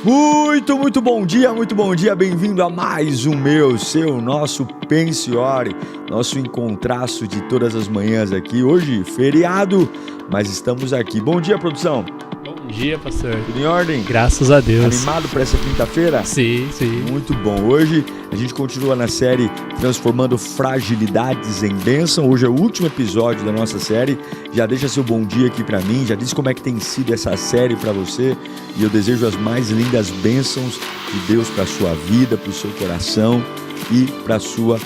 Muito bom dia, bem-vindo a mais um nosso Pense e Ore, nosso encontraço de todas as manhãs aqui. Hoje, feriado, mas estamos aqui. Bom dia, produção. Bom dia, pastor. Tudo em ordem? Graças a Deus. Animado para essa quinta-feira? Sim. Muito bom. Hoje a gente continua na série Transformando Fragilidades em Bênção. Hoje é o último episódio da nossa série. Já deixa seu bom dia aqui para mim, já diz como é que tem sido essa série para você. E eu desejo as mais lindas bênçãos de Deus para a sua vida, para o seu coração e para a sua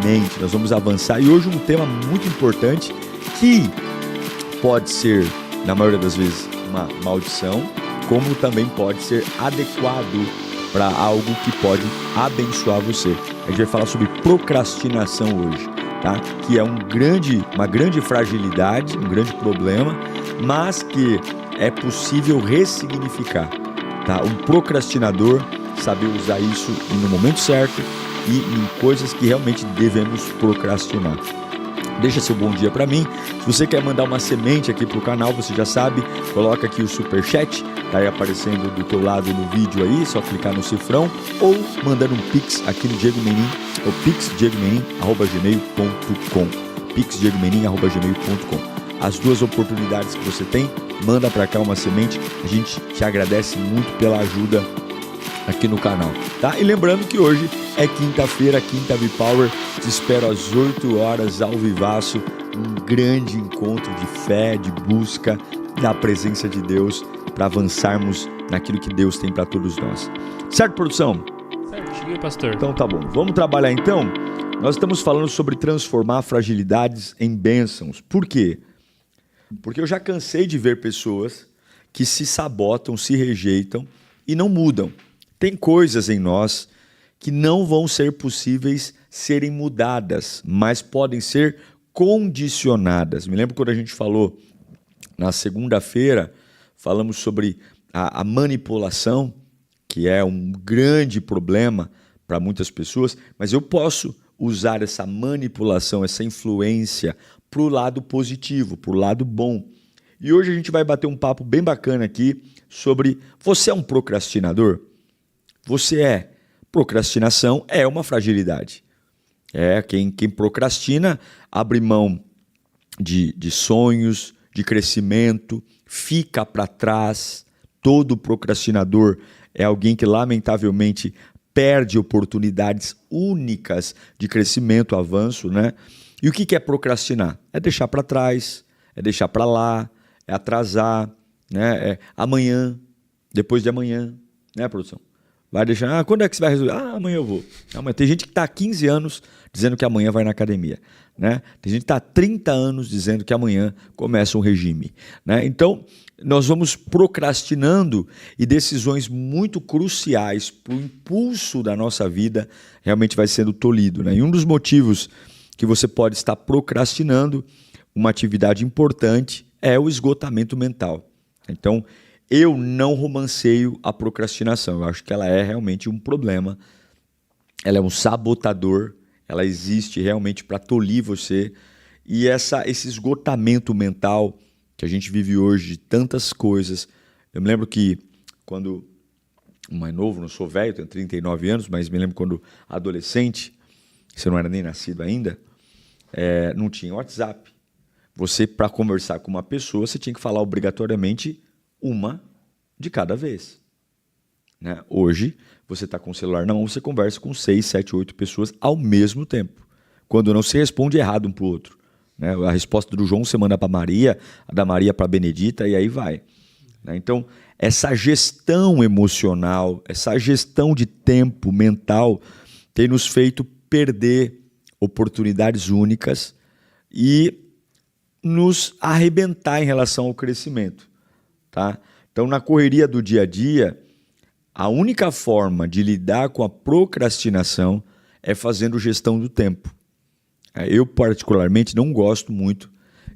mente. Nós vamos avançar e hoje um tema muito importante que pode ser, na maioria das vezes, uma maldição, como também pode ser adequado para algo que pode abençoar você. A gente vai falar sobre procrastinação hoje, tá? Que é uma grande fragilidade, um grande problema, mas que é possível ressignificar, tá? Um procrastinador saber usar isso no momento certo e em coisas que realmente devemos procrastinar. Deixa seu bom dia para mim. Se você quer mandar uma semente aqui pro canal, você já sabe, coloca aqui o superchat, tá aí aparecendo do teu lado no vídeo aí, só clicar no cifrão ou mandando um pix aqui no Diego Menin, ou pixdiegomenin@gmail.com, pixdiegomenin@gmail.com. As duas oportunidades que você tem, manda para cá uma semente, a gente te agradece muito pela ajuda aqui no canal, tá? E lembrando que hoje é quinta-feira, Quinta V-Power, te espero às 8 horas ao vivaço, um grande encontro de fé, de busca da presença de Deus para avançarmos naquilo que Deus tem para todos nós. Certo, produção? Certo, cheguei, pastor. Então tá bom, vamos trabalhar então? Nós estamos falando sobre transformar fragilidades em bênçãos. Por quê? Porque eu já cansei de ver pessoas que se sabotam, se rejeitam e não mudam. Tem coisas em nós que não vão ser possíveis serem mudadas, mas podem ser condicionadas. Me lembro quando a gente falou na segunda-feira, falamos sobre a manipulação, que é um grande problema para muitas pessoas, mas eu posso usar essa manipulação, essa influência para o lado positivo, para o lado bom. E hoje a gente vai bater um papo bem bacana aqui sobre: você é um procrastinador? Você é. Procrastinação é uma fragilidade. Quem procrastina abre mão de sonhos, de crescimento, fica para trás. Todo procrastinador é alguém que lamentavelmente perde oportunidades únicas de crescimento, avanço, né? E o que é procrastinar? É deixar para trás, é deixar para lá, é atrasar, né? É amanhã, depois de amanhã, né, produção? Vai deixar, quando é que você vai resolver? Amanhã eu vou. Amanhã. Tem gente que está há 15 anos dizendo que amanhã vai na academia, né? Tem gente que está há 30 anos dizendo que amanhã começa um regime, né? Então, nós vamos procrastinando e decisões muito cruciais para o impulso da nossa vida realmente vai sendo tolhido, né? E um dos motivos que você pode estar procrastinando uma atividade importante é o esgotamento mental. Então, eu não romanceio a procrastinação. Eu acho que ela é realmente um problema. Ela é um sabotador. Ela existe realmente para tolir você. E esse esgotamento mental que a gente vive hoje de tantas coisas. Eu me lembro que quando mais novo, não sou velho, tenho 39 anos, mas me lembro quando adolescente, você não era nem nascido ainda, não tinha WhatsApp. Você, para conversar com uma pessoa, você tinha que falar obrigatoriamente uma de cada vez, né? Hoje, você está com o celular na mão, você conversa com 6, 7, 8 pessoas ao mesmo tempo. Quando não se responde errado um para o outro, né? A resposta do João você manda para Maria, a da Maria para Benedita e aí vai, né? Então, essa gestão emocional, essa gestão de tempo mental tem nos feito perder oportunidades únicas e nos arrebentar em relação ao crescimento. Tá? Então, na correria do dia a dia, a única forma de lidar com a procrastinação é fazendo gestão do tempo. Eu, particularmente, não gosto muito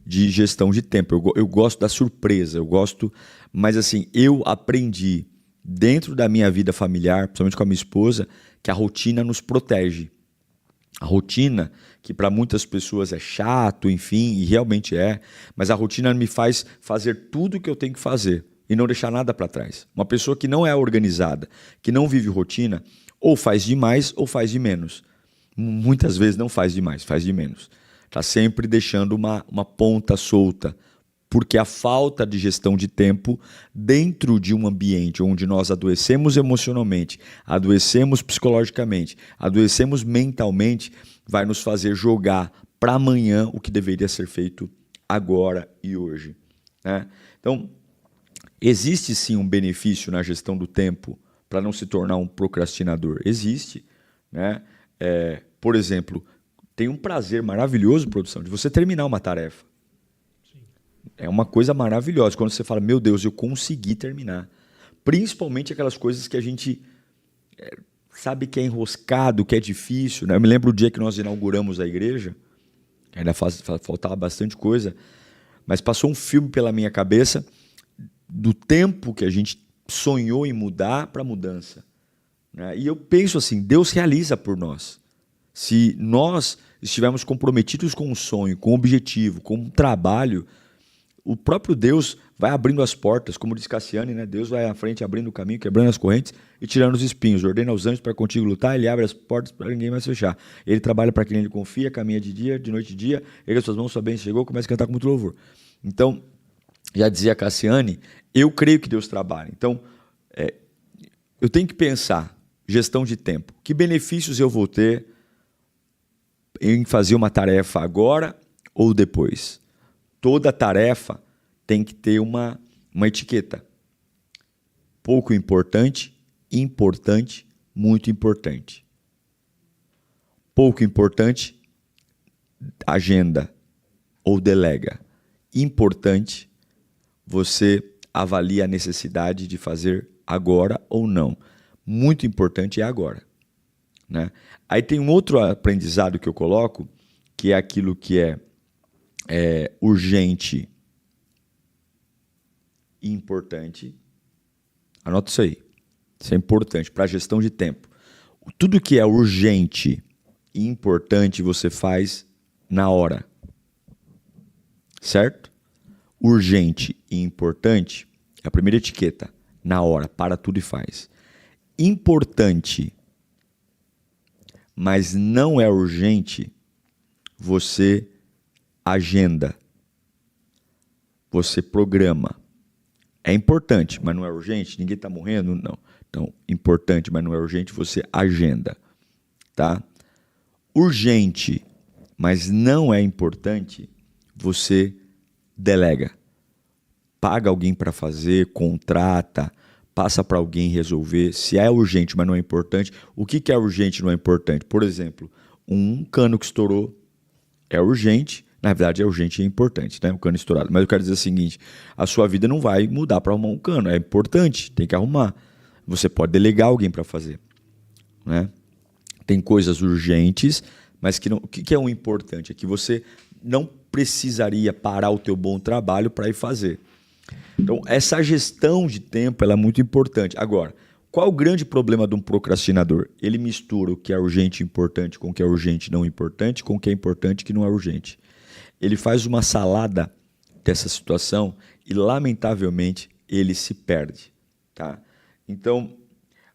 de gestão de tempo. Eu gosto da surpresa, mas assim, eu aprendi dentro da minha vida familiar, principalmente com a minha esposa, que a rotina nos protege. A rotina, que para muitas pessoas é chato, enfim, e realmente é, mas a rotina me faz fazer tudo o que eu tenho que fazer. e não deixar nada para trás. Uma pessoa que não é organizada, que não vive rotina, ou faz de mais ou faz de menos. Muitas vezes não faz de mais, faz de menos. Está sempre deixando uma ponta solta, porque a falta de gestão de tempo dentro de um ambiente onde nós adoecemos emocionalmente, adoecemos psicologicamente, adoecemos mentalmente, vai nos fazer jogar para amanhã o que deveria ser feito agora e hoje, né? Então, existe sim um benefício na gestão do tempo para não se tornar um procrastinador. Existe, né? Por exemplo, tem um prazer maravilhoso, produção, de você terminar uma tarefa. É uma coisa maravilhosa quando você fala, meu Deus, eu consegui terminar. Principalmente aquelas coisas que a gente sabe que é enroscado, que é difícil, né? Eu me lembro o dia que nós inauguramos a igreja, ainda faltava bastante coisa, mas passou um filme pela minha cabeça do tempo que a gente sonhou em mudar para mudança, né? E eu penso assim, Deus realiza por nós. Se nós estivermos comprometidos com um sonho, com um objetivo, com um trabalho, o próprio Deus vai abrindo as portas, como diz Cassiane, né? Deus vai à frente abrindo o caminho, quebrando as correntes e tirando os espinhos. Ordena aos anjos para contigo lutar, ele abre as portas para ninguém mais fechar. Ele trabalha para quem ele confia, caminha de dia, de noite e dia, ergue as suas mãos, sua bênção chegou, começa a cantar com muito louvor. Então, já dizia Cassiane, eu creio que Deus trabalha. Então, eu tenho que pensar, gestão de tempo. Que benefícios eu vou ter em fazer uma tarefa agora ou depois? Toda tarefa tem que ter uma etiqueta. Pouco importante, importante, muito importante. Pouco importante, agenda ou delega. Importante, você avalia a necessidade de fazer agora ou não. Muito importante é agora, né? Aí tem um outro aprendizado que eu coloco, que é aquilo que é urgente e importante. Anota isso aí. Isso é importante para a gestão de tempo. Tudo que é urgente e importante você faz na hora. Certo? Urgente e importante é a primeira etiqueta. Na hora, para tudo e faz. Importante, mas não é urgente, você agenda, você programa. É importante, mas não é urgente? Ninguém está morrendo? Não. Então, importante, mas não é urgente, você agenda. Tá? Urgente, mas não é importante, você delega. Paga alguém para fazer, contrata, passa para alguém resolver. Se é urgente, mas não é importante, o que é urgente e não é importante? Por exemplo, um cano que estourou é urgente, na verdade é urgente e é importante, né? O cano estourado. Mas eu quero dizer o seguinte, a sua vida não vai mudar para arrumar um cano, é importante, tem que arrumar. Você pode delegar alguém para fazer, né? Tem coisas urgentes, mas que não, o que é o importante? É que você não precisaria parar o teu bom trabalho para ir fazer. Então, essa gestão de tempo ela é muito importante. Agora, qual o grande problema de um procrastinador? Ele mistura o que é urgente e importante com o que é urgente e não importante, com o que é importante e que não é urgente. Ele faz uma salada dessa situação e, lamentavelmente, ele se perde. Tá? Então,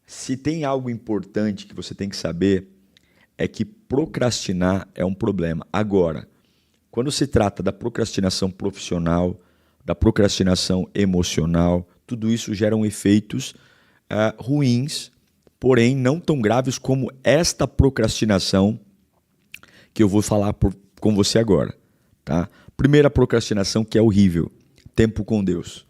se tem algo importante que você tem que saber, é que procrastinar é um problema. Agora, quando se trata da procrastinação profissional, da procrastinação emocional, tudo isso geram efeitos ruins, porém não tão graves como esta procrastinação que eu vou falar com você agora. Tá? Primeira procrastinação que é horrível, tempo com Deus.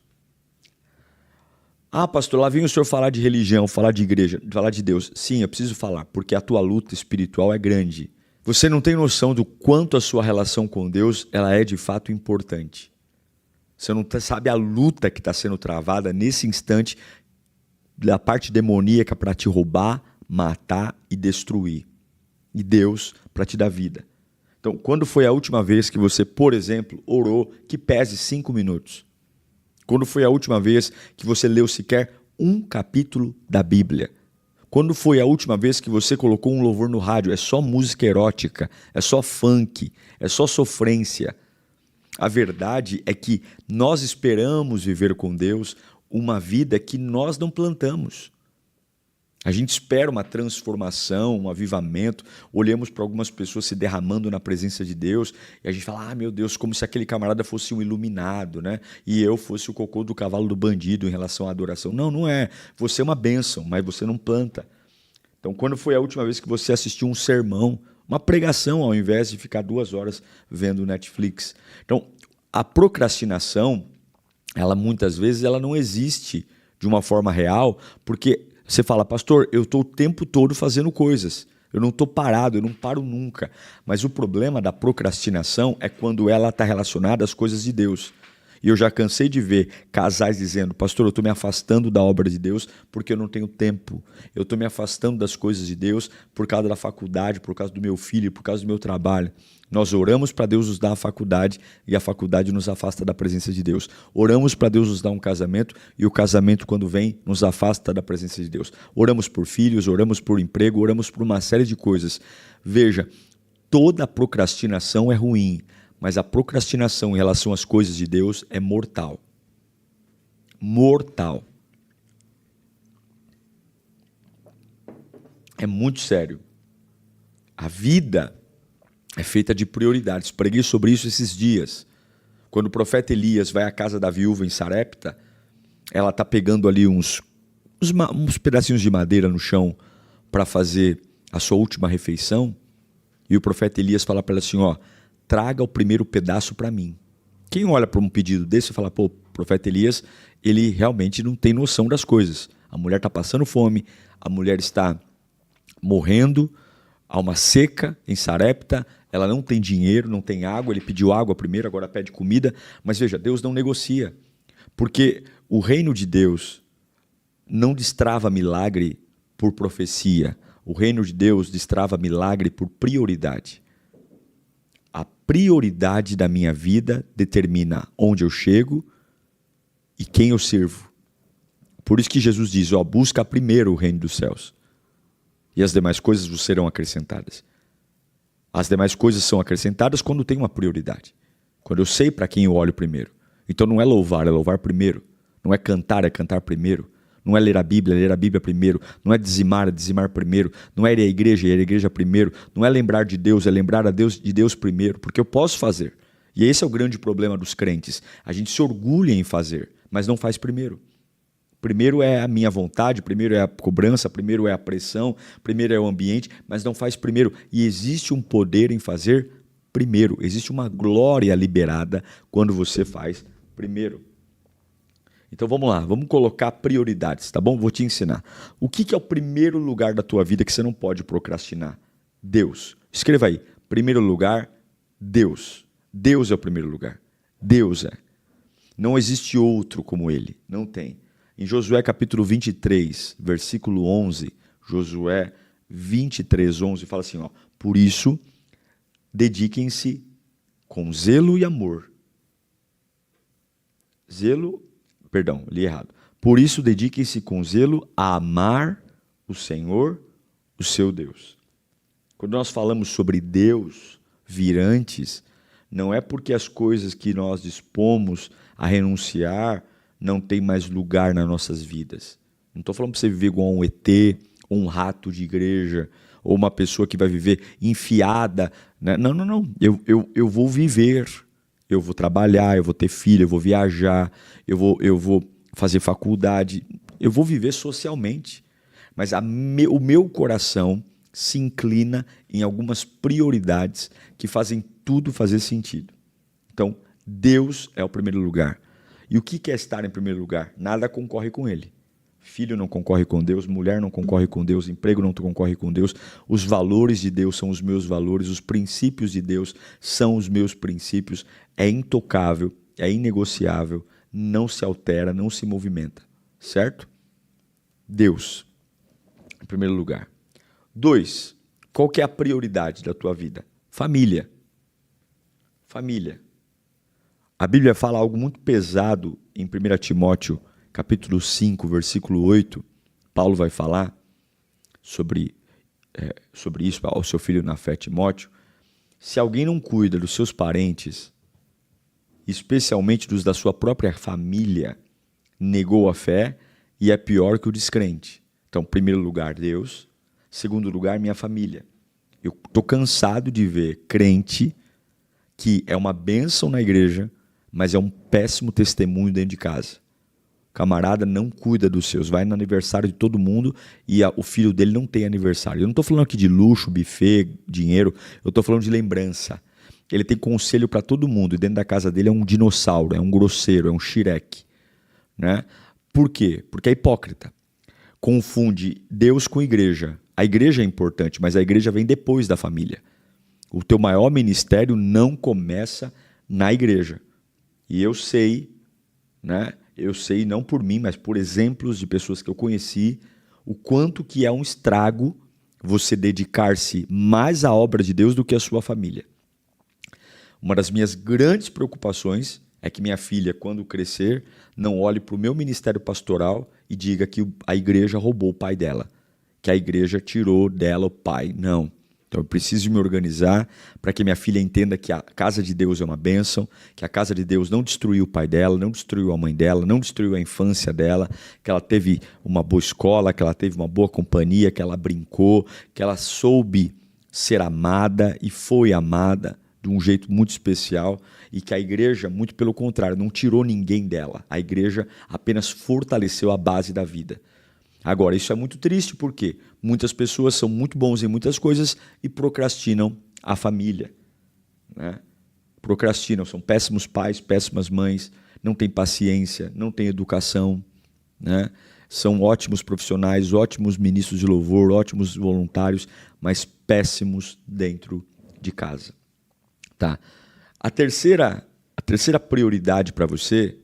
Ah, pastor, lá vem o senhor falar de religião, falar de igreja, falar de Deus. Sim, eu preciso falar, porque a tua luta espiritual é grande. Você não tem noção do quanto a sua relação com Deus ela é de fato importante. Você não sabe a luta que está sendo travada nesse instante da parte demoníaca para te roubar, matar e destruir. E Deus para te dar vida. Então, quando foi a última vez que você, por exemplo, orou que pese 5 minutos? Quando foi a última vez que você leu sequer um capítulo da Bíblia? Quando foi a última vez que você colocou um louvor no rádio? É só música erótica, é só funk, é só sofrência. A verdade é que nós esperamos viver com Deus uma vida que nós não plantamos. A gente espera uma transformação, um avivamento, olhamos para algumas pessoas se derramando na presença de Deus e a gente fala, meu Deus, como se aquele camarada fosse um iluminado, né? E eu fosse o cocô do cavalo do bandido em relação à adoração. Não, não é. Você é uma bênção, mas você não planta. Então, quando foi a última vez que você assistiu um sermão, uma pregação, ao invés de ficar 2 horas vendo Netflix? Então, a procrastinação, ela muitas vezes ela não existe de uma forma real, porque você fala, pastor, eu estou o tempo todo fazendo coisas, eu não estou parado, eu não paro nunca. Mas o problema da procrastinação é quando ela está relacionada às coisas de Deus. E eu já cansei de ver casais dizendo, pastor, eu estou me afastando da obra de Deus porque eu não tenho tempo. Eu estou me afastando das coisas de Deus por causa da faculdade, por causa do meu filho, por causa do meu trabalho. Nós oramos para Deus nos dar a faculdade e a faculdade nos afasta da presença de Deus. Oramos para Deus nos dar um casamento e o casamento, quando vem, nos afasta da presença de Deus. Oramos por filhos, oramos por emprego, oramos por uma série de coisas. Veja, toda procrastinação é ruim, mas a procrastinação em relação às coisas de Deus é mortal. Mortal. É muito sério. A vida é feita de prioridades. Preguei sobre isso esses dias. Quando o profeta Elias vai à casa da viúva em Sarepta, ela está pegando ali uns pedacinhos de madeira no chão para fazer a sua última refeição. E o profeta Elias fala para ela assim, traga o primeiro pedaço para mim. Quem olha para um pedido desse e fala, o profeta Elias, ele realmente não tem noção das coisas. A mulher está passando fome, a mulher está morrendo, há uma seca em Sarepta, ela não tem dinheiro, não tem água, ele pediu água primeiro, agora pede comida, mas veja, Deus não negocia, porque o reino de Deus não destrava milagre por profecia, o reino de Deus destrava milagre por prioridade. A prioridade da minha vida determina onde eu chego e quem eu sirvo. Por isso que Jesus diz, busca primeiro o reino dos céus e as demais coisas vos serão acrescentadas. As demais coisas são acrescentadas quando tem uma prioridade. Quando eu sei para quem eu olho primeiro. Então não é louvar primeiro. Não é cantar primeiro. Não é ler a Bíblia primeiro. Não é dizimar primeiro. Não é ir à igreja primeiro. Não é lembrar de Deus, é lembrar de Deus primeiro. Porque eu posso fazer. E esse é o grande problema dos crentes. A gente se orgulha em fazer, mas não faz primeiro. Primeiro é a minha vontade, primeiro é a cobrança, primeiro é a pressão, primeiro é o ambiente, mas não faz primeiro. E existe um poder em fazer primeiro. Existe uma glória liberada quando você faz primeiro. Então vamos lá, vamos colocar prioridades, tá bom? Vou te ensinar. O que é o primeiro lugar da tua vida que você não pode procrastinar? Deus. Escreva aí, primeiro lugar, Deus. Deus é o primeiro lugar. Deus é. Não existe outro como Ele, não tem. Em Josué capítulo 23, versículo 11, Josué 23, 11, fala assim, por isso, dediquem-se com zelo e amor. Li errado. Por isso, dediquem-se com zelo a amar o Senhor, o seu Deus. Quando nós falamos sobre Deus vir antes, não é porque as coisas que nós dispomos a renunciar não tem mais lugar nas nossas vidas. Não estou falando para você viver igual um ET, ou um rato de igreja, ou uma pessoa que vai viver enfiada. Né? Não. Eu vou viver, eu vou trabalhar, eu vou ter filho, eu vou viajar, eu vou fazer faculdade, eu vou viver socialmente. Mas o meu coração se inclina em algumas prioridades que fazem tudo fazer sentido. Então, Deus é o primeiro lugar. E o que é estar em primeiro lugar? Nada concorre com Ele. Filho não concorre com Deus, mulher não concorre com Deus, emprego não concorre com Deus, os valores de Deus são os meus valores, os princípios de Deus são os meus princípios, é intocável, é inegociável, não se altera, não se movimenta, certo? Deus, em primeiro lugar. 2, qual que é a prioridade da tua vida? Família. Família. A Bíblia fala algo muito pesado em 1 Timóteo, capítulo 5, versículo 8. Paulo vai falar sobre isso ao seu filho na fé, Timóteo. Se alguém não cuida dos seus parentes, especialmente dos da sua própria família, negou a fé e é pior que o descrente. Então, primeiro lugar, Deus. Segundo lugar, minha família. Eu estou cansado de ver crente que é uma bênção na igreja, mas é um péssimo testemunho dentro de casa. O camarada não cuida dos seus, vai no aniversário de todo mundo e o filho dele não tem aniversário. Eu não estou falando aqui de luxo, buffet, dinheiro, eu estou falando de lembrança. Ele tem conselho para todo mundo e dentro da casa dele é um dinossauro, é um grosseiro, é um xireque. Né? Por quê? Porque é hipócrita. Confunde Deus com igreja. A igreja é importante, mas a igreja vem depois da família. O teu maior ministério não começa na igreja. E eu sei, né? Eu sei não por mim, mas por exemplos de pessoas que eu conheci, o quanto que é um estrago você dedicar-se mais à obra de Deus do que à sua família. Uma das minhas grandes preocupações é que minha filha, quando crescer, não olhe para o meu ministério pastoral e diga que a igreja roubou o pai dela, que a igreja tirou dela o pai. Não. Então eu preciso me organizar para que minha filha entenda que a casa de Deus é uma bênção, que a casa de Deus não destruiu o pai dela, não destruiu a mãe dela, não destruiu a infância dela, que ela teve uma boa escola, que ela teve uma boa companhia, que ela brincou, que ela soube ser amada e foi amada de um jeito muito especial e que a igreja, muito pelo contrário, não tirou ninguém dela. A igreja apenas fortaleceu a base da vida. Agora, isso é muito triste porque muitas pessoas são muito bons em muitas coisas e procrastinam a família. Né? Procrastinam, são péssimos pais, péssimas mães, não têm paciência, não têm educação, né? São ótimos profissionais, ótimos ministros de louvor, ótimos voluntários, mas péssimos dentro de casa. Tá? A terceira prioridade para você,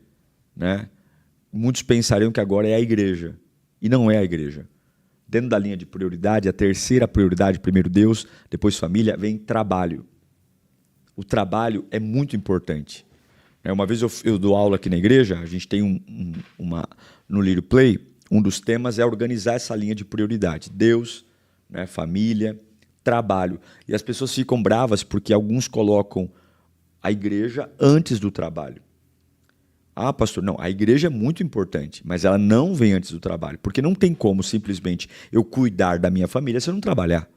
né? Muitos pensariam que agora é a igreja. E não é a igreja. Dentro da linha de prioridade, a terceira prioridade, primeiro Deus, depois família, vem trabalho. O trabalho é muito importante. Uma vez eu dou aula aqui na igreja, a gente tem no Lírio Play, um dos temas é organizar essa linha de prioridade. Deus, né, família, trabalho. E as pessoas ficam bravas porque alguns colocam a igreja antes do trabalho. Ah, pastor, não, a igreja é muito importante, mas ela não vem antes do trabalho, porque não tem como simplesmente eu cuidar da minha família se eu não trabalhar.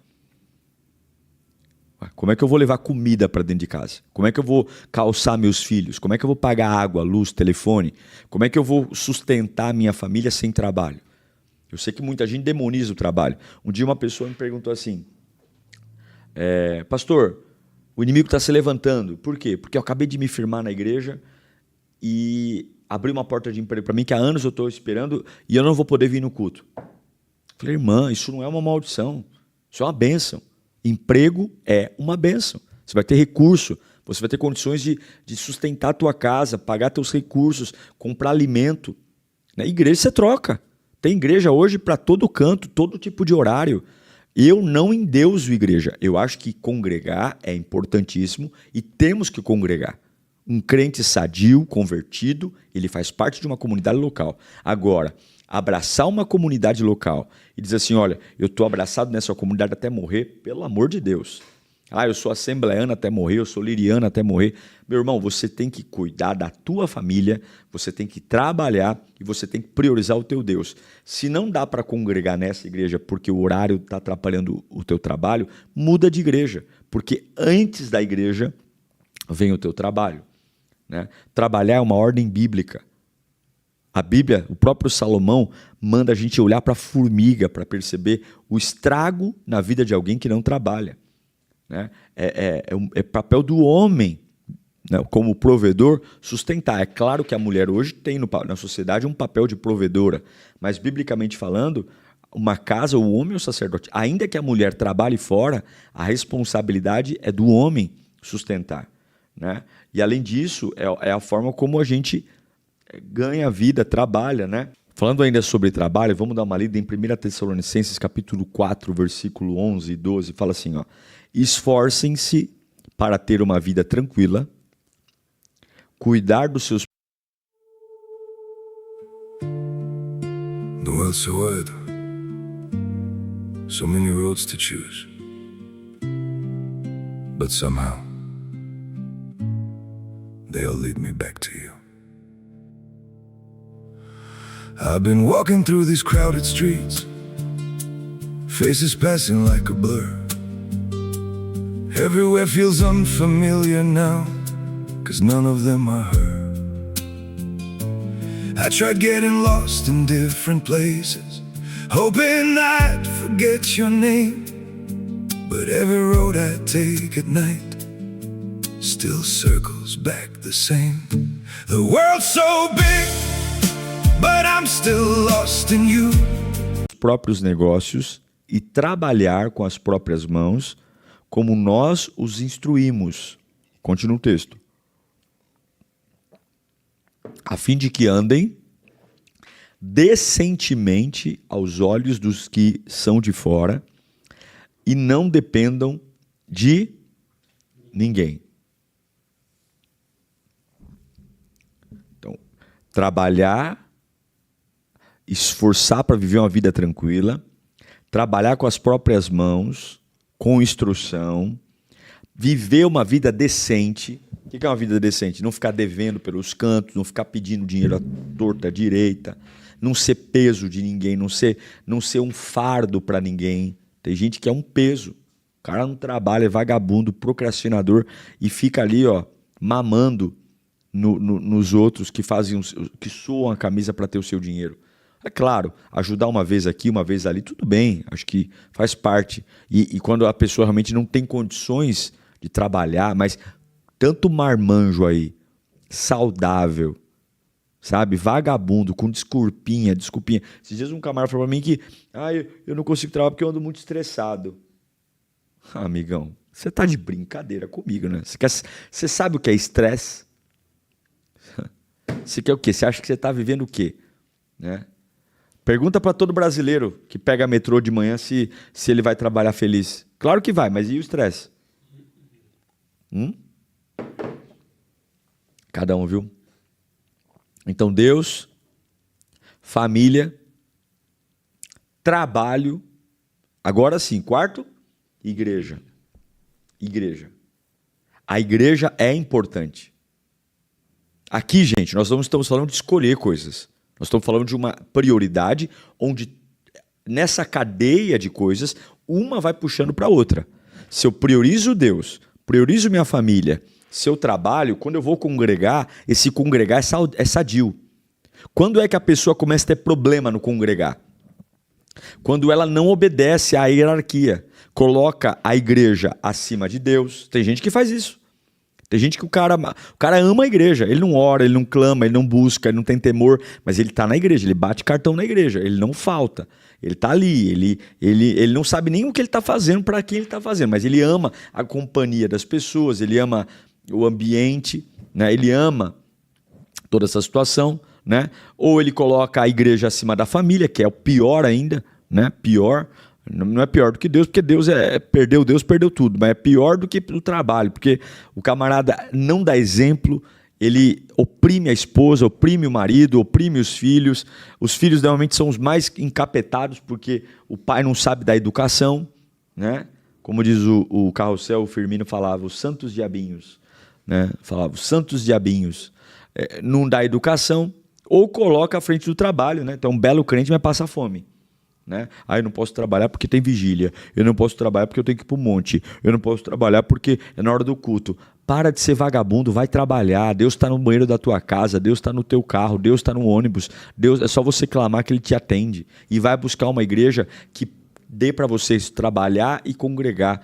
Como é que eu vou levar comida para dentro de casa? Como é que eu vou calçar meus filhos? Como é que eu vou pagar água, luz, telefone? Como é que eu vou sustentar a minha família sem trabalho? Eu sei que muita gente demoniza o trabalho. Um dia uma pessoa me perguntou assim, pastor, o inimigo está se levantando. Por quê? Porque eu acabei de me firmar na igreja e abrir uma porta de emprego para mim que há anos eu estou esperando e eu não vou poder vir no culto. Falei, irmã, isso não é uma maldição, isso é uma bênção. Emprego é uma bênção. Você vai ter recurso, você vai ter condições de sustentar a tua casa, pagar teus recursos, comprar alimento. Na igreja você troca. Tem igreja hoje para todo canto, todo tipo de horário. Eu não endeuso igreja. Eu acho que congregar é importantíssimo e temos que congregar. Um crente sadio, convertido, ele faz parte de uma comunidade local. Agora, abraçar uma comunidade local e dizer assim, olha, eu estou abraçado nessa comunidade até morrer, pelo amor de Deus. Ah, eu sou assembleano até morrer, eu sou liriano até morrer. Meu irmão, você tem que cuidar da tua família, você tem que trabalhar e você tem que priorizar o teu Deus. Se não dá para congregar nessa igreja porque o horário está atrapalhando o teu trabalho, muda de igreja, porque antes da igreja vem o teu trabalho. Né? Trabalhar é uma ordem bíblica. A Bíblia, o próprio Salomão, manda a gente olhar para a formiga para perceber o estrago na vida de alguém que não trabalha. Né? É papel do homem, né, como provedor, sustentar. É claro que a mulher hoje tem na sociedade um papel de provedora, mas biblicamente falando, uma casa, o homem é o sacerdote. Ainda que a mulher trabalhe fora, a responsabilidade é do homem sustentar. Né? E além disso, é a forma como a gente ganha vida, trabalha, né? Falando ainda sobre trabalho, vamos dar uma lida em 1 Tessalonicenses, capítulo 4, versículo 11 e 12, fala assim, ó, esforcem-se para ter uma vida tranquila, cuidar dos seus... The world's so wide, so many roads to choose, but somehow they all lead me back to you. I've been walking through these crowded streets, faces passing like a blur. Everywhere feels unfamiliar now, 'cause none of them are her. I tried getting lost in different places, hoping I'd forget your name. But every road I take at night still circles back the same. The world's so big, but I'm still lost in you. Os próprios negócios e trabalhar com as próprias mãos, como nós os instruímos. Continua o texto. A fim de que andem decentemente aos olhos dos que são de fora e não dependam de ninguém. Então, trabalhar, esforçar para viver uma vida tranquila, trabalhar com as próprias mãos, com instrução, viver uma vida decente. O que é uma vida decente? Não ficar devendo pelos cantos, não ficar pedindo dinheiro à torta, à direita, não ser peso de ninguém, não ser um fardo para ninguém. Tem gente que é um peso. O cara não trabalha, é vagabundo, procrastinador e fica ali, ó, mamando nos outros que que suam a camisa para ter o seu dinheiro. É claro, ajudar uma vez aqui, uma vez ali, tudo bem, acho que faz parte. E quando a pessoa realmente não tem condições de trabalhar, mas tanto marmanjo aí, saudável, sabe, vagabundo, com desculpinha. Esses dias um camarada falou pra mim que eu não consigo trabalhar porque eu ando muito estressado. Amigão, você tá de brincadeira comigo, né? Você sabe o que é estresse? Você quer o quê? Você acha que você tá vivendo o quê? Né? Pergunta para todo brasileiro que pega metrô de manhã se ele vai trabalhar feliz. Claro que vai, mas e o estresse? Cada um, viu? Então, Deus, família, trabalho. Agora sim, quarto, igreja. Igreja. A igreja é importante. Aqui, gente, nós não estamos falando de escolher coisas. Nós estamos falando de uma prioridade onde, nessa cadeia de coisas, uma vai puxando para a outra. Se eu priorizo Deus, priorizo minha família, se eu trabalho, quando eu vou congregar, esse congregar é sadio. Quando é que a pessoa começa a ter problema no congregar? Quando ela não obedece à hierarquia, coloca a igreja acima de Deus. Tem gente que faz isso. Tem gente que o cara ama a igreja, ele não ora, ele não clama, ele não busca, ele não tem temor, mas ele está na igreja, ele bate cartão na igreja, ele não falta, ele está ali, ele não sabe nem o que ele está fazendo, para quem ele está fazendo, mas ele ama a companhia das pessoas, ele ama o ambiente, né? Ele ama toda essa situação, né? Ou ele coloca a igreja acima da família, que é o pior ainda, né? Pior. Não é pior do que Deus, porque Deus perdeu tudo, mas é pior do que o trabalho, porque o camarada não dá exemplo, ele oprime a esposa, oprime o marido, oprime os filhos normalmente são os mais encapetados, porque o pai não sabe da educação, né? Como diz o Carrossel, o Firmino falava, os santos diabinhos, né? Falava, os santos diabinhos, não dá educação, ou coloca à frente do trabalho, né? Então um belo crente vai passar fome. Né? Eu não posso trabalhar porque tem vigília, eu não posso trabalhar porque eu tenho que ir para o monte, eu não posso trabalhar porque é na hora do culto. Para de ser vagabundo, vai trabalhar. Deus está no banheiro da tua casa, Deus está no teu carro, Deus está no ônibus, Deus, é só você clamar que Ele te atende e vai buscar uma igreja que dê para vocês trabalhar e congregar.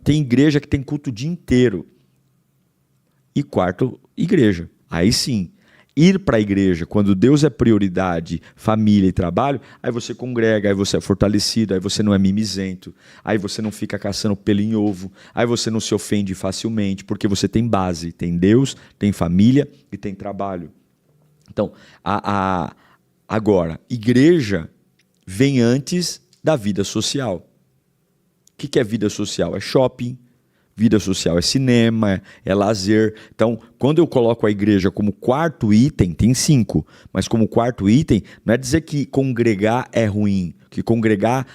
Tem igreja que tem culto o dia inteiro. E quarto, igreja. Aí sim, ir para a igreja, quando Deus é prioridade, família e trabalho, aí você congrega, aí você é fortalecido, aí você não é mimizento, aí você não fica caçando pelo em ovo, aí você não se ofende facilmente, porque você tem base, tem Deus, tem família e tem trabalho. Então, agora, igreja vem antes da vida social. O que é vida social? É shopping. Vida social é cinema, é lazer. Então, quando eu coloco a igreja como quarto item, tem 5, mas como quarto item, não é dizer que congregar é ruim, que congregar,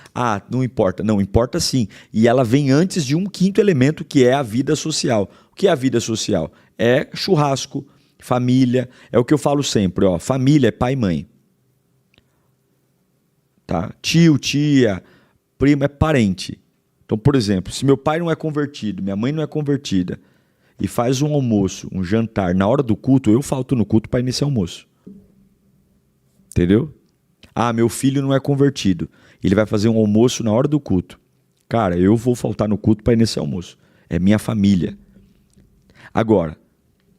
não importa. Não, importa sim. E ela vem antes de um quinto elemento, que é a vida social. O que é a vida social? É churrasco, família, é o que eu falo sempre, ó, família é pai e mãe. tá? Tio, tia, primo é parente. Então, por exemplo, se meu pai não é convertido, minha mãe não é convertida, e faz um almoço, um jantar, na hora do culto, eu falto no culto para ir nesse almoço. Entendeu? Ah, meu filho não é convertido, ele vai fazer um almoço na hora do culto. Cara, eu vou faltar no culto para ir nesse almoço. É minha família. Agora,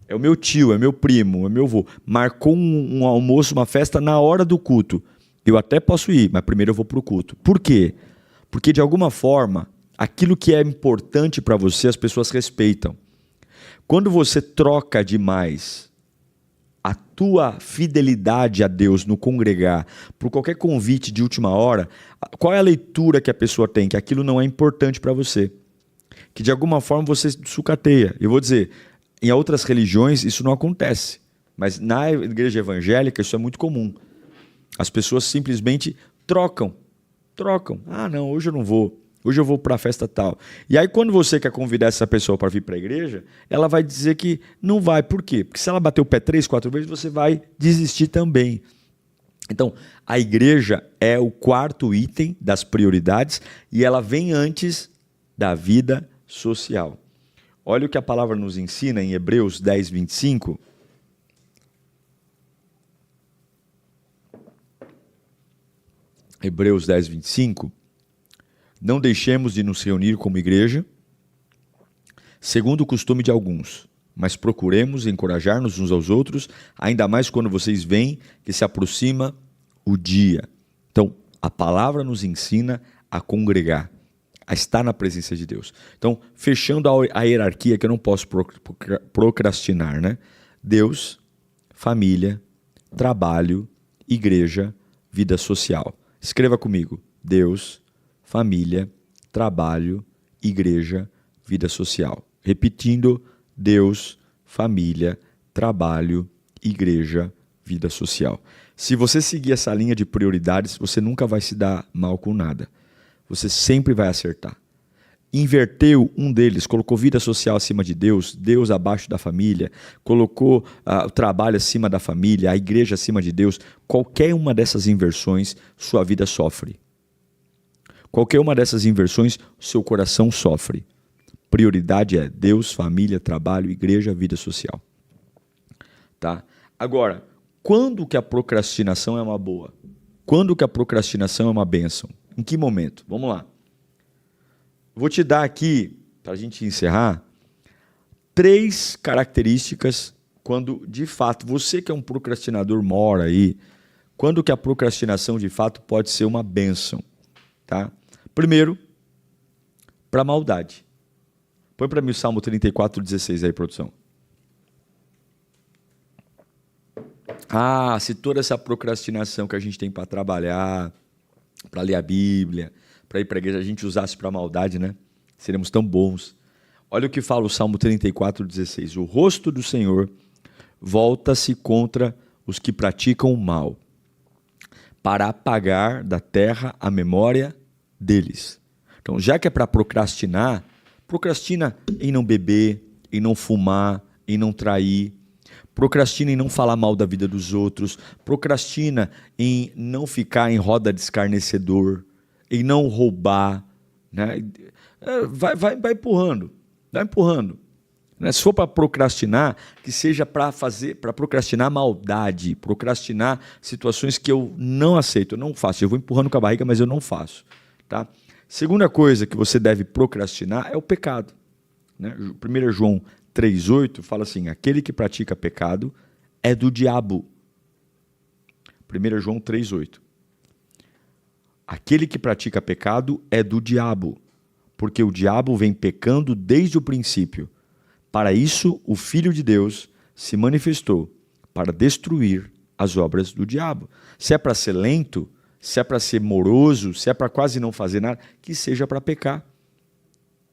é o meu tio, é meu primo, é meu avô. Marcou um almoço, uma festa na hora do culto. Eu até posso ir, mas primeiro eu vou para o culto. Por quê? Porque, de alguma forma, aquilo que é importante para você, as pessoas respeitam. Quando você troca demais a tua fidelidade a Deus no congregar por qualquer convite de última hora, qual é a leitura que a pessoa tem? Que aquilo não é importante para você. Que, de alguma forma, você sucateia. Eu vou dizer, em outras religiões isso não acontece. Mas na igreja evangélica isso é muito comum. As pessoas simplesmente trocam. Ah, não, hoje eu não vou. Hoje eu vou para a festa tal. E aí, quando você quer convidar essa pessoa para vir para a igreja, ela vai dizer que não vai. Por quê? Porque se ela bater o pé 3, 4 vezes, você vai desistir também. Então, a igreja é o quarto item das prioridades e ela vem antes da vida social. Olha o que a palavra nos ensina em Hebreus 10, 25. Hebreus 10, 25. Não deixemos de nos reunir como igreja, segundo o costume de alguns, mas procuremos encorajar-nos uns aos outros, ainda mais quando vocês veem que se aproxima o dia. Então, a palavra nos ensina a congregar, a estar na presença de Deus. Então, fechando a hierarquia, que eu não posso procrastinar, né? Deus, família, trabalho, igreja, vida social. Escreva comigo. Deus, família, trabalho, igreja, vida social. Repetindo, Deus, família, trabalho, igreja, vida social. Se você seguir essa linha de prioridades, você nunca vai se dar mal com nada. Você sempre vai acertar. Inverteu um deles, colocou vida social acima de Deus, Deus abaixo da família, colocou o trabalho acima da família, a igreja acima de Deus. Qualquer uma dessas inversões, sua vida sofre. Qualquer uma dessas inversões, seu coração sofre. Prioridade é Deus, família, trabalho, igreja, vida social. Tá? Agora, quando que a procrastinação é uma boa? Quando que a procrastinação é uma bênção? Em que momento? Vamos lá. Vou te dar aqui, para a gente encerrar, 3 características quando, de fato, você que é um procrastinador mora aí, quando que a procrastinação, de fato, pode ser uma bênção. Tá? Primeiro, para maldade. Põe para mim o Salmo 34:16 aí, produção. Ah, se toda essa procrastinação que a gente tem para trabalhar, para ler a Bíblia, para ir para a igreja, a gente usasse para maldade, né? Seríamos tão bons. Olha o que fala o Salmo 34:16. O rosto do Senhor volta-se contra os que praticam o mal, para apagar da terra a memória deles. Então, já que é para procrastinar, procrastina em não beber, em não fumar, em não trair, procrastina em não falar mal da vida dos outros, procrastina em não ficar em roda de escarnecedor, em não roubar, né? Vai empurrando, vai empurrando. Se for para procrastinar, que seja para procrastinar maldade, procrastinar situações que eu não aceito, eu não faço. Eu vou empurrando com a barriga, mas eu não faço. Tá? Segunda coisa que você deve procrastinar é o pecado. Né? 1 João 3,8 fala assim, aquele que pratica pecado é do diabo. 1 João 3,8. Aquele que pratica pecado é do diabo, porque o diabo vem pecando desde o princípio. Para isso, o Filho de Deus se manifestou, para destruir as obras do diabo. Se é para ser lento, se é para ser moroso, se é para quase não fazer nada, que seja para pecar.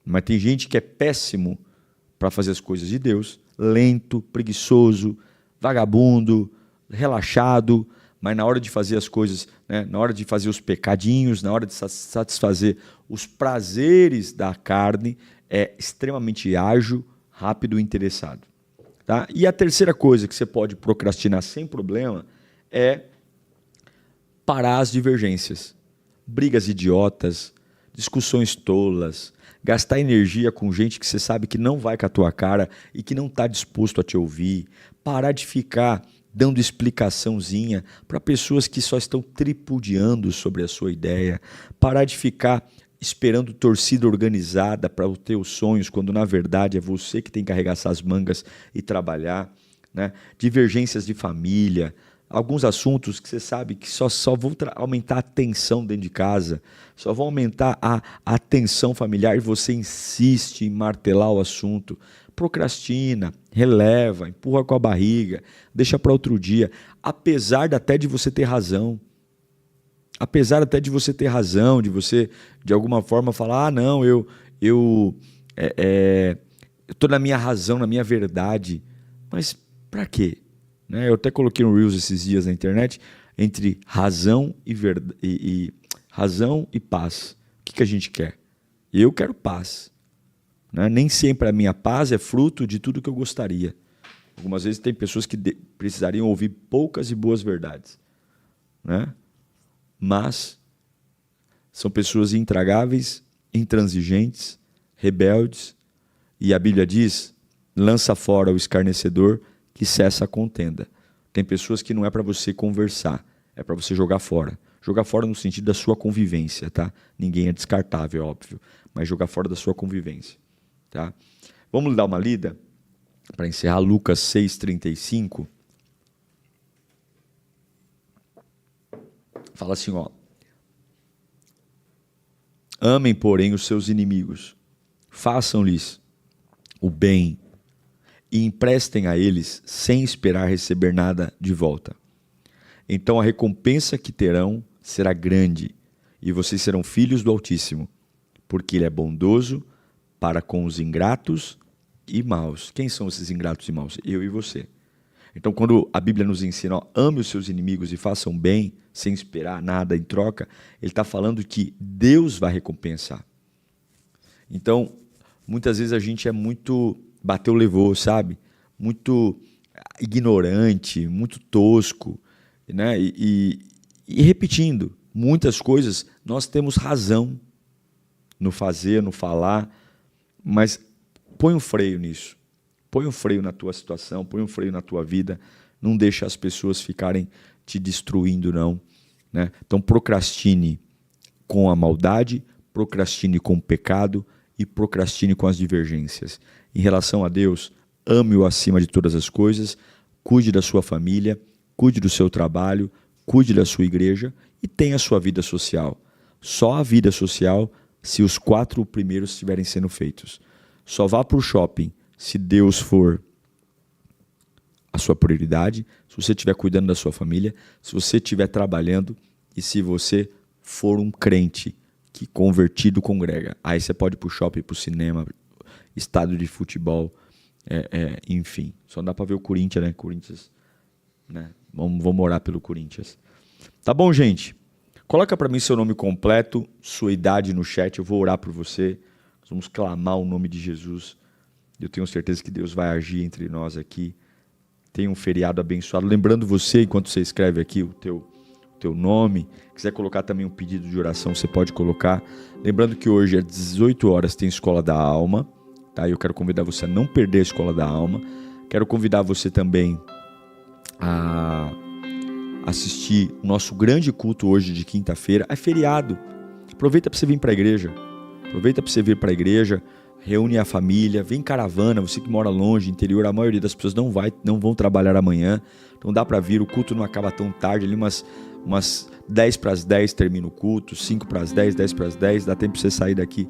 Mas tem gente que é péssimo para fazer as coisas de Deus, lento, preguiçoso, vagabundo, relaxado, mas na hora de fazer as coisas, né, na hora de fazer os pecadinhos, na hora de satisfazer os prazeres da carne, é extremamente ágil, rápido e interessado. Tá? E a terceira coisa que você pode procrastinar sem problema é parar as divergências. brigas idiotas, discussões tolas, gastar energia com gente que você sabe que não vai com a tua cara e que não está disposto a te ouvir, parar de ficar dando explicaçãozinha para pessoas que só estão tripudiando sobre a sua ideia, parar de ficar esperando torcida organizada para os teus sonhos, quando na verdade é você que tem que carregar essas mangas e trabalhar, né? Divergências de família, alguns assuntos que você sabe que só vão aumentar a tensão dentro de casa, só vão aumentar a tensão familiar e você insiste em martelar o assunto, procrastina, releva, empurra com a barriga, deixa para outro dia, apesar até de você ter razão. Apesar até de você ter razão, de você, de alguma forma, falar, não, eu estou na minha razão, na minha verdade. Mas para quê? Né? Eu até coloquei um Reels esses dias na internet, entre razão e razão e paz. O que a gente quer? Eu quero paz. Né? Nem sempre a minha paz é fruto de tudo que eu gostaria. Algumas vezes tem pessoas que precisariam ouvir poucas e boas verdades. Né? Mas são pessoas intragáveis, intransigentes, rebeldes, e a Bíblia diz, lança fora o escarnecedor que cessa a contenda. Tem pessoas que não é para você conversar, é para você jogar fora. Jogar fora no sentido da sua convivência, tá? Ninguém é descartável, é óbvio, mas jogar fora da sua convivência, tá? Vamos dar uma lida para encerrar Lucas 6,35. Fala assim, ó. Amem, porém, os seus inimigos. Façam-lhes o bem e emprestem a eles sem esperar receber nada de volta. Então a recompensa que terão será grande e vocês serão filhos do Altíssimo, porque Ele é bondoso para com os ingratos e maus. Quem são esses ingratos e maus? Eu e você. Então, quando a Bíblia nos ensina, ó, ame os seus inimigos e façam bem, sem esperar nada em troca, ele está falando que Deus vai recompensar. Então, muitas vezes a gente é muito bateu, levou, sabe? Muito ignorante, muito tosco, né? E repetindo, muitas coisas nós temos razão no fazer, no falar, mas põe um freio nisso. Põe um freio na tua situação, põe um freio na tua vida, não deixa as pessoas ficarem te destruindo, não. Né? Então procrastine com a maldade, procrastine com o pecado e procrastine com as divergências. Em relação a Deus, ame-o acima de todas as coisas, cuide da sua família, cuide do seu trabalho, cuide da sua igreja e tenha a sua vida social. Só a vida social se os 4 primeiros estiverem sendo feitos. Só vá para o shopping se Deus for a sua prioridade, se você estiver cuidando da sua família, se você estiver trabalhando e se você for um crente que convertido congrega. Aí você pode ir para o shopping, para o cinema, estádio de futebol, enfim. Só dá para ver o Corinthians, né? Corinthians, né? Vamos orar pelo Corinthians. Tá bom, gente? Coloca para mim seu nome completo, sua idade no chat, eu vou orar por você. Nós vamos clamar o nome de Jesus. Eu tenho certeza que Deus vai agir entre nós aqui. Tenha um feriado abençoado. Lembrando você, enquanto você escreve aqui o teu nome, quiser colocar também um pedido de oração, você pode colocar. Lembrando que hoje às 18 horas tem Escola da Alma. Tá? Eu quero convidar você a não perder a Escola da Alma. Quero convidar você também a assistir o nosso grande culto hoje de quinta-feira. É feriado. Aproveita para você vir para a igreja. Aproveita para você vir para a igreja. Reúne a família, vem caravana, você que mora longe, interior, a maioria das pessoas não vão trabalhar amanhã, então dá para vir, o culto não acaba tão tarde, ali umas 10 para as 10 termina o culto, 5 para as 10, 10 para as 10, dá tempo para você sair daqui,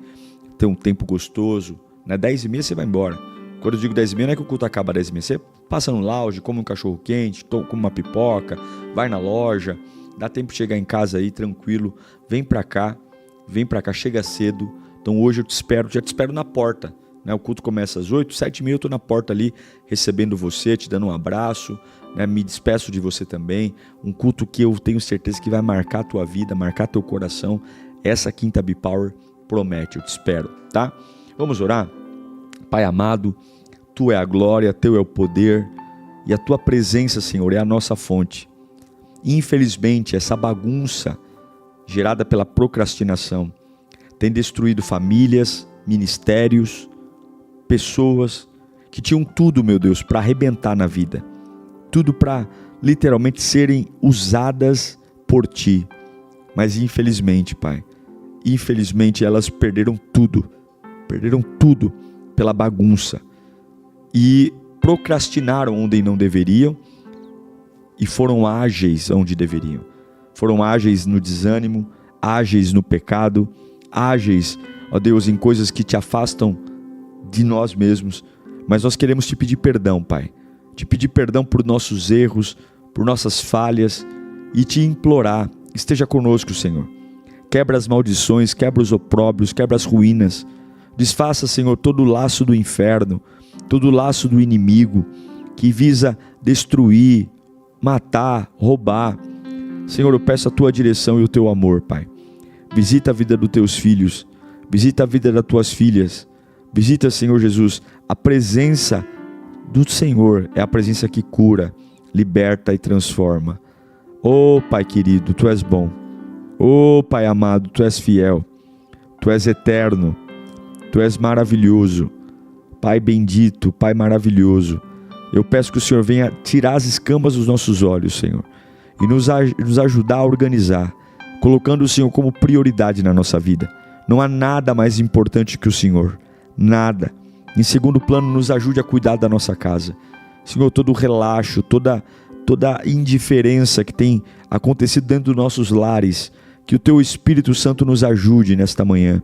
ter um tempo gostoso, né? 10h30 você vai embora. Quando eu digo 10h30 não é que o culto acaba às 10h30, você passa no lounge, come um cachorro quente, come uma pipoca, vai na loja, dá tempo de chegar em casa aí tranquilo, vem para cá, chega cedo. Então hoje eu já te espero na porta, né? O culto começa às 8, 7h30 eu estou na porta ali, recebendo você, te dando um abraço, né? Me despeço de você também, um culto que eu tenho certeza que vai marcar a tua vida, marcar teu coração, essa quinta B-Power promete, eu te espero, tá? Vamos orar? Pai amado, Tu é a glória, Teu é o poder, e a Tua presença, Senhor, é a nossa fonte. Infelizmente, essa bagunça gerada pela procrastinação tem destruído famílias, ministérios, pessoas que tinham tudo, meu Deus, para arrebentar na vida. Tudo para literalmente serem usadas por Ti. Mas infelizmente, Pai, elas perderam tudo pela bagunça e procrastinaram onde não deveriam e foram ágeis onde deveriam. Foram ágeis no desânimo, ágeis no pecado, ágeis, ó Deus, em coisas que te afastam de nós mesmos. Mas nós queremos te pedir perdão, Pai. Te pedir perdão por nossos erros, por nossas falhas e te implorar, esteja conosco, Senhor. Quebra as maldições, quebra os opróbrios, quebra as ruínas. Desfaça, Senhor, todo o laço do inferno, todo o laço do inimigo que visa destruir, matar, roubar. Senhor, eu peço a Tua direção e o Teu amor, Pai. Visita a vida dos Teus filhos, visita a vida das Tuas filhas. Visita, Senhor Jesus, a presença do Senhor é a presença que cura, liberta e transforma. Oh, Pai querido, Tu és bom. Oh, Pai amado, Tu és fiel. Tu és eterno. Tu és maravilhoso. Pai bendito, Pai maravilhoso. Eu peço que o Senhor venha tirar as escamas dos nossos olhos, Senhor, e nos ajudar a organizar, colocando o Senhor como prioridade na nossa vida. Não há nada mais importante que o Senhor. Nada. Em segundo plano, nos ajude a cuidar da nossa casa. Senhor, todo o relaxo, toda indiferença que tem acontecido dentro dos nossos lares, que o Teu Espírito Santo nos ajude nesta manhã.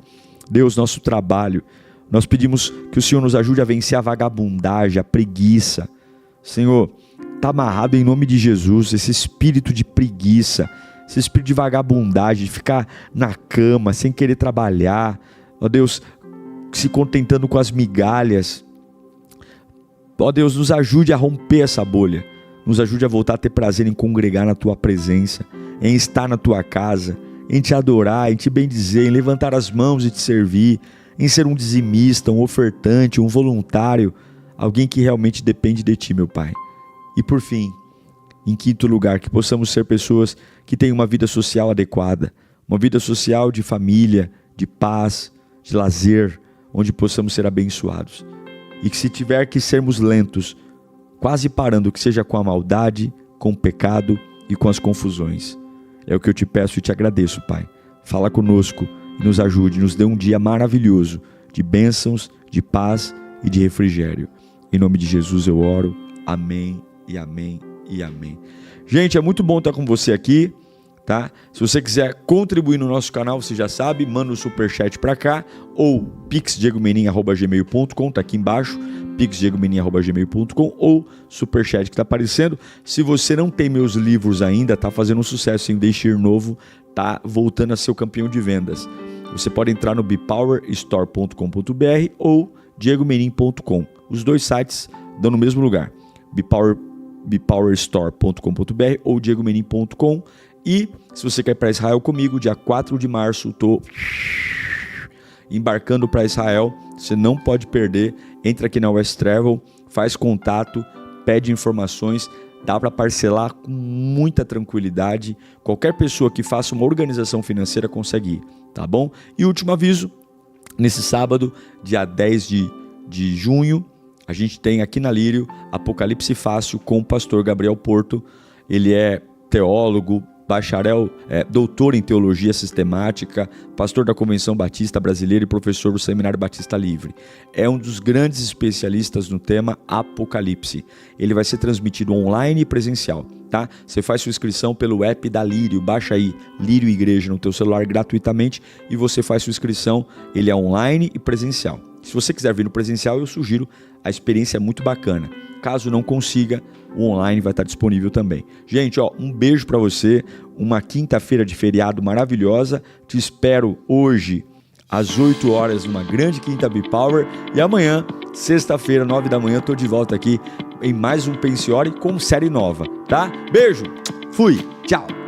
Deus, nosso trabalho, nós pedimos que o Senhor nos ajude a vencer a vagabundagem, a preguiça. Senhor, está amarrado em nome de Jesus esse espírito de preguiça, esse espírito de vagabundagem, de ficar na cama, sem querer trabalhar, ó Deus, se contentando com as migalhas. Ó Deus, nos ajude a romper essa bolha, nos ajude a voltar a ter prazer em congregar na Tua presença, em estar na Tua casa, em Te adorar, em Te bendizer, em levantar as mãos e Te servir, em ser um dizimista, um ofertante, um voluntário, alguém que realmente depende de Ti, meu Pai. E por fim, em quinto lugar, que possamos ser pessoas que têm uma vida social adequada, uma vida social de família, de paz, de lazer, onde possamos ser abençoados. E que se tiver que sermos lentos, quase parando, que seja com a maldade, com o pecado e com as confusões. É o que eu Te peço e Te agradeço, Pai. Fala conosco e nos ajude, nos dê um dia maravilhoso, de bênçãos, de paz e de refrigério. Em nome de Jesus eu oro. Amém e amém e amém. Gente, é muito bom estar com você aqui, tá? Se você quiser contribuir no nosso canal, você já sabe, manda um superchat para cá, ou pixdiegomenin@gmail.com, tá aqui embaixo, pixdiegomenin@gmail.com, ou superchat que tá aparecendo. Se você não tem meus livros ainda, tá fazendo um sucesso, em Deixe Ir Novo, tá voltando a ser o campeão de vendas. Você pode entrar no bepowerstore.com.br ou diegomenin.com. Os dois sites dão no mesmo lugar, bepowerstore.com.br ou diegomenin.com. E se você quer ir para Israel comigo, dia 4 de março, estou embarcando para Israel. Você não pode perder. Entra aqui na West Travel, faz contato, pede informações. Dá para parcelar com muita tranquilidade. Qualquer pessoa que faça uma organização financeira consegue ir, tá bom? E último aviso, nesse sábado, dia 10 de junho, a gente tem aqui na Lírio Apocalipse Fácil com o pastor Gabriel Porto. Ele é teólogo, bacharel, doutor em teologia sistemática, pastor da Convenção Batista Brasileira e professor do Seminário Batista Livre. É um dos grandes especialistas no tema Apocalipse. Ele vai ser transmitido online e presencial, tá? Você faz sua inscrição pelo app da Lírio, baixa aí Lírio Igreja no teu celular gratuitamente e você faz sua inscrição, ele é online e presencial. Se você quiser vir no presencial, eu sugiro, a experiência é muito bacana. Caso não consiga, o online vai estar disponível também. Gente, um beijo para você, uma quinta-feira de feriado maravilhosa. Te espero hoje às 8 horas numa grande quinta Bipower. E amanhã, sexta-feira, 9 da manhã, estou de volta aqui em mais um Pensiore com série nova, tá? Beijo, fui, tchau!